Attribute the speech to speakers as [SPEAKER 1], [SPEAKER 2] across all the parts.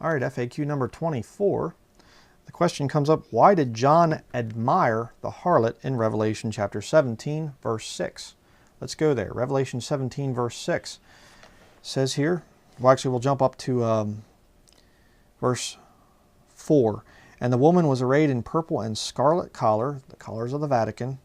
[SPEAKER 1] All right, FAQ number 24. The question comes up, why did John admire the harlot in Revelation chapter 17, verse 6? Let's go there. Revelation 17, verse 6 says here, well, actually, we'll jump up to verse 4. And the woman was arrayed in purple and scarlet collar, the collars of the Vatican,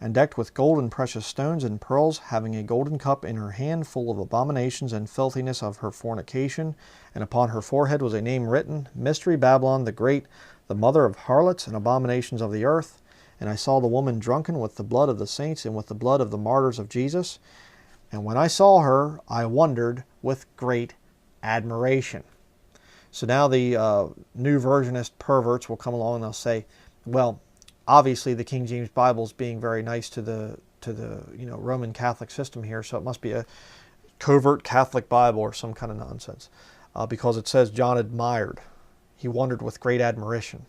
[SPEAKER 1] and decked with gold and precious stones and pearls, having a golden cup in her hand full of abominations and filthiness of her fornication. And upon her forehead was a name written, Mystery Babylon the Great, the mother of harlots and abominations of the earth. And I saw the woman drunken with the blood of the saints and with the blood of the martyrs of Jesus. And when I saw her, I wondered with great admiration. So now the new versionist perverts will come along and they'll say, well, obviously the King James Bible is being very nice to the Roman Catholic system here, so it must be a covert Catholic Bible or some kind of nonsense, because it says John admired. He wondered with great admiration.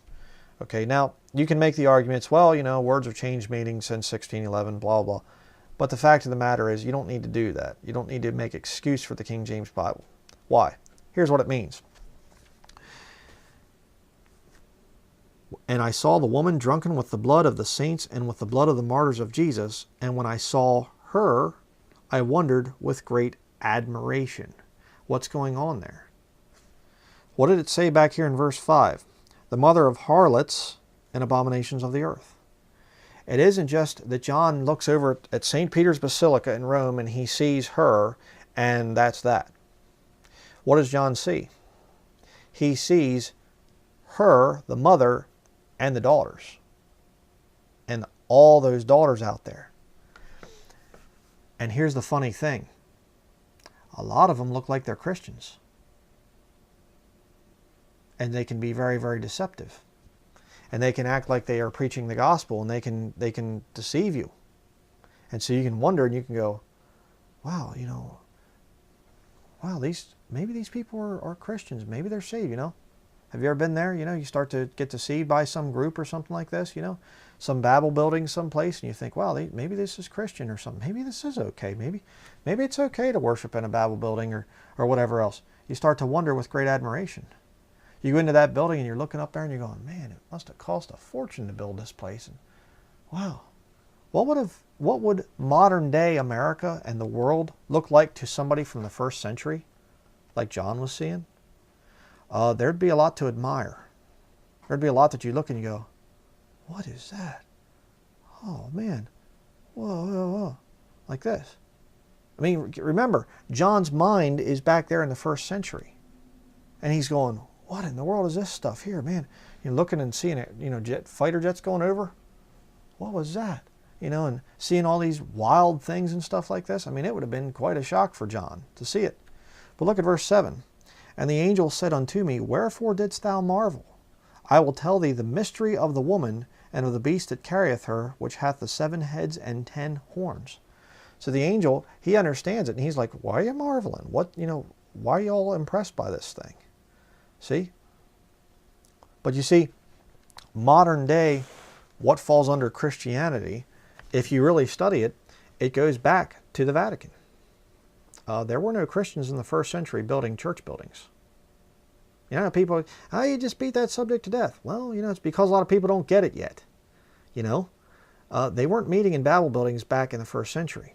[SPEAKER 1] Okay, now you can make the arguments, well, words have changed meaning since 1611, blah, blah. But the fact of the matter is you don't need to do that. You don't need to make excuse for the King James Bible. Why? Here's what it means. And I saw the woman drunken with the blood of the saints and with the blood of the martyrs of Jesus. And when I saw her, I wondered with great admiration. What's going on there? What did it say back here in verse 5? The mother of harlots and abominations of the earth. It isn't just that John looks over at St. Peter's Basilica in Rome and he sees her and that's that. What does John see? He sees her, the mother, and the daughters. And all those daughters out there. And here's the funny thing. A lot of them look like they're Christians. And they can be very, very deceptive. And they can act like they are preaching the gospel, and they can deceive you. And so you can wonder and you can go, wow, maybe these people are Christians. Maybe they're saved, Have you ever been there? You start to get deceived by some group or something like this, some Babel building someplace, and you think, wow, maybe this is Christian or something. Maybe this is okay. Maybe it's okay to worship in a Babel building or whatever else. You start to wonder with great admiration. You go into that building and you're looking up there and you're going, man, it must have cost a fortune to build this place. And wow, what would modern day America and the world look like to somebody from the first century, like John was seeing? There'd be a lot to admire. There'd be a lot that you look and you go, what is that? Oh man, whoa, like this. I mean, remember, John's mind is back there in the first century. And he's going, what in the world is this stuff here, man? You're looking and seeing it, fighter jets going over. What was that? And seeing all these wild things and stuff like this. I mean, it would have been quite a shock for John to see it. But look at verse 7. And the angel said unto me, wherefore didst thou marvel? I will tell thee the mystery of the woman and of the beast that carrieth her, which hath the 7 heads and 10 horns. So the angel, he understands it, and he's like, why are you marveling? Why are you all impressed by this thing? See? But you see, modern day, what falls under Christianity, if you really study it, it goes back to the Vatican. There were no Christians in the first century building church buildings. People, you just beat that subject to death. Well, it's because a lot of people don't get it yet. They weren't meeting in Babel buildings back in the first century.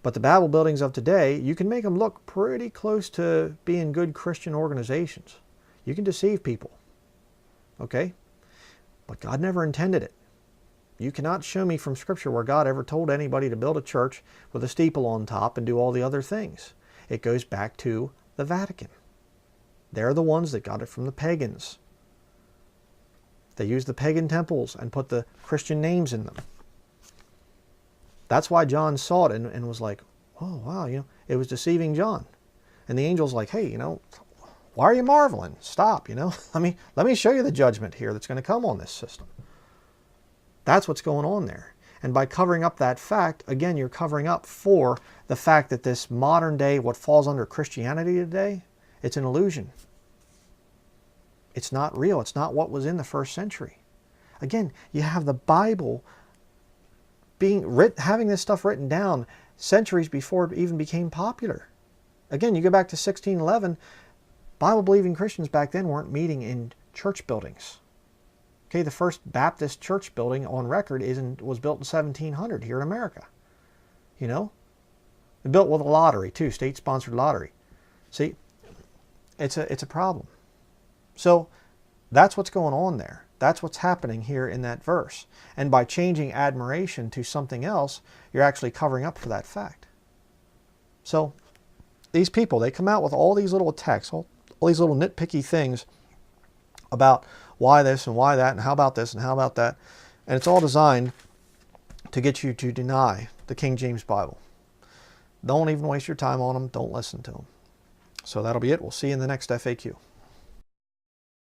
[SPEAKER 1] But the Babel buildings of today, you can make them look pretty close to being good Christian organizations. You can deceive people. Okay? But God never intended it. You cannot show me from Scripture where God ever told anybody to build a church with a steeple on top and do all the other things. It goes back to the Vatican. They're the ones that got it from the pagans. They used the pagan temples and put the Christian names in them. That's why John saw it and was like, oh, wow, it was deceiving John. And the angel's like, hey, why are you marveling? Stop, let me show you the judgment here that's going to come on this system. That's what's going on there. And by covering up that fact, again, you're covering up for the fact that this modern day, what falls under Christianity today, it's an illusion. It's not real. It's not what was in the first century. Again, you have the Bible having this stuff written down centuries before it even became popular. Again, you go back to 1611, Bible-believing Christians back then weren't meeting in church buildings. Okay, the first Baptist church building on record was built in 1700 here in America. You know, they built with a lottery too, state-sponsored lottery. See, it's a problem. So that's what's going on there. That's what's happening here in that verse. And by changing admiration to something else, you're actually covering up for that fact. So these people, they come out with all these little attacks, all these little nitpicky things about why this and why that and how about this and how about that. And it's all designed to get you to deny the King James Bible. Don't even waste your time on them. Don't listen to them. So that'll be it. We'll see you in the next FAQ.